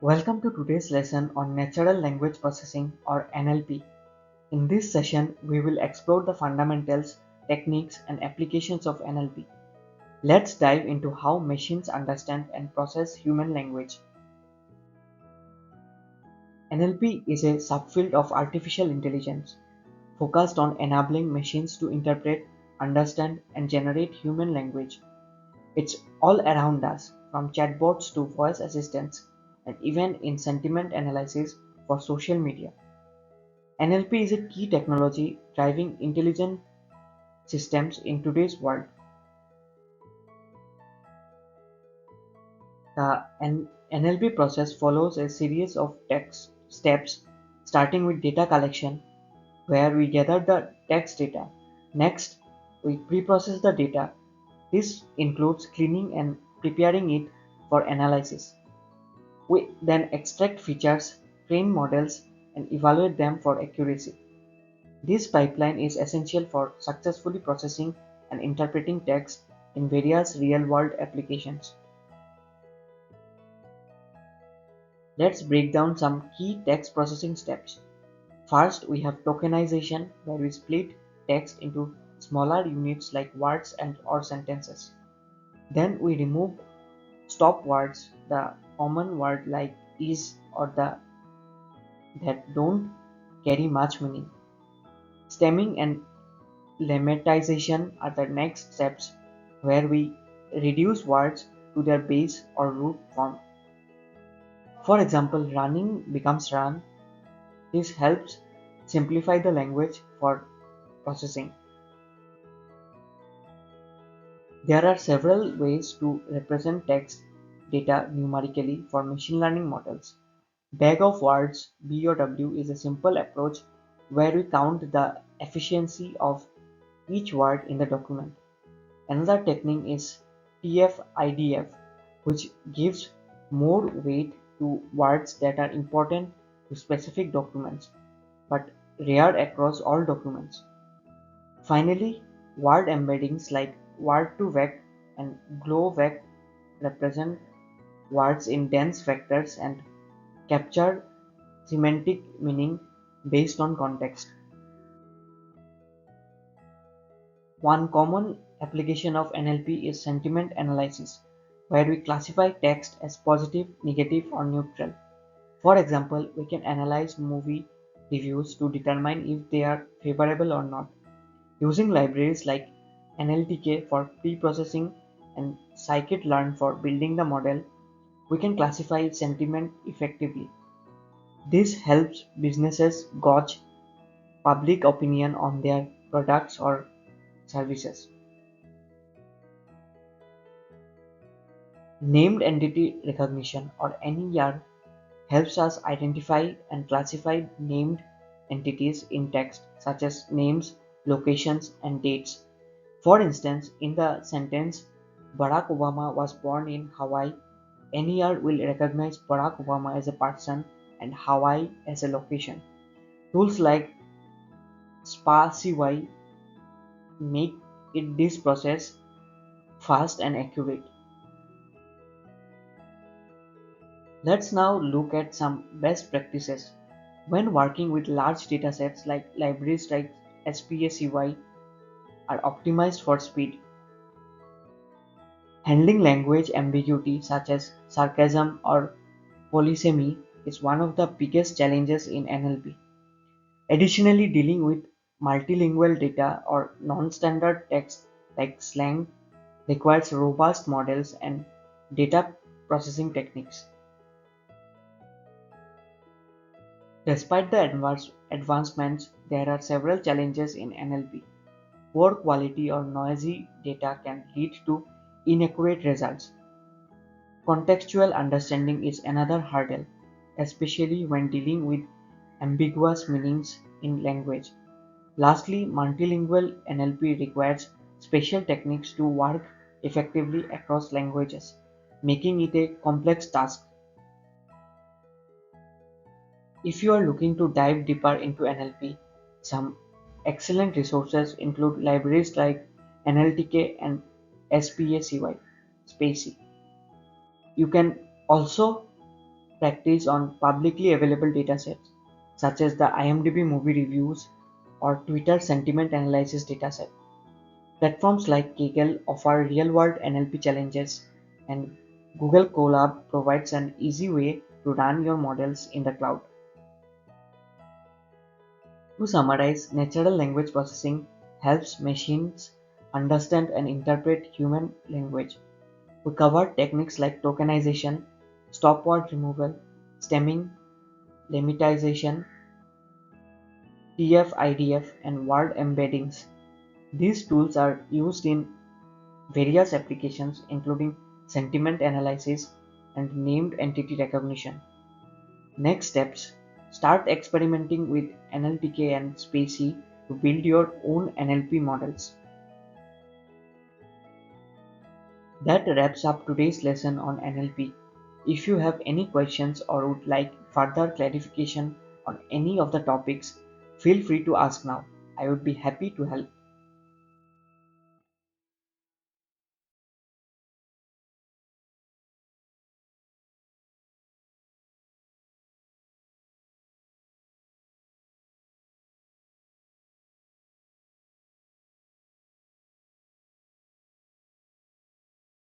Welcome to today's lesson on Natural Language Processing or NLP. In this session, we will explore the fundamentals, techniques, and applications of NLP. Let's dive into how machines understand and process human language. NLP is a subfield of artificial intelligence focused on enabling machines to interpret, understand, and generate human language. It's all around us, from chatbots to voice assistants, and even in sentiment analysis for social media. NLP is a key technology driving intelligent systems in today's world. The NLP process follows a series of text steps, starting with data collection, where we gather the text data. Next, we pre-process the data. This includes cleaning and preparing it for analysis. We then extract features, train models, and evaluate them for accuracy. This pipeline is essential for successfully processing and interpreting text in various real-world applications. Let's break down some key text processing steps. First, we have tokenization, where we split text into smaller units like words and or sentences. Then we remove stop words, the common word like is or the that don't carry much meaning. Stemming and lemmatization are the next steps where we reduce words to their base or root form. For example, running becomes run. This helps simplify the language for processing. There are several ways to represent text data numerically for machine learning models. Bag of words (BOW) is a simple approach where we count the efficiency of each word in the document. Another technique is TF-IDF, which gives more weight to words that are important to specific documents but rare across all documents. Finally, word embeddings like word2vec and glowvec represent words in dense vectors and capture semantic meaning based on context. One common application of NLP is sentiment analysis, where we classify text as positive, negative, or neutral. For example, we can analyze movie reviews to determine if they are favorable or not. Using libraries like NLTK for pre-processing and scikit-learn for building the model, we can classify sentiment effectively. This helps businesses gauge public opinion on their products or services. Named entity recognition or NER helps us identify and classify named entities in text such as names, locations, and dates. For instance, in the sentence Barack Obama was born in Hawaii, NER will recognize Barack Obama as a person and Hawaii as a location. Tools like SPA-CY make this process fast and accurate. Let's now look at some best practices. When working with large datasets like libraries like SPA-CY are optimized for speed. Handling language ambiguity such as sarcasm or polysemy is one of the biggest challenges in NLP. Additionally, dealing with multilingual data or non-standard text like slang requires robust models and data processing techniques. Despite the advancements, there are several challenges in NLP. Poor quality or noisy data can lead to inaccurate results. Contextual understanding is another hurdle, especially when dealing with ambiguous meanings in language. Lastly, multilingual NLP requires special techniques to work effectively across languages, making it a complex task. If you are looking to dive deeper into NLP, some excellent resources include libraries like NLTK and SPA-CY. Spacey. You can also practice on publicly available datasets, such as the IMDb movie reviews or Twitter sentiment analysis dataset. Platforms like Kaggle offer real-world NLP challenges, and Google Colab provides an easy way to run your models in the cloud. To summarize, natural language processing helps machines understand and interpret human language. We covered techniques like tokenization, stop word removal, stemming, lemmatization, TF-IDF, and word embeddings. These tools are used in various applications including sentiment analysis and named entity recognition. Next steps: start experimenting with NLTK and Spacey to build your own NLP models. That wraps up today's lesson on NLP. If you have any questions or would like further clarification on any of the topics, feel free to ask now. I would be happy to help.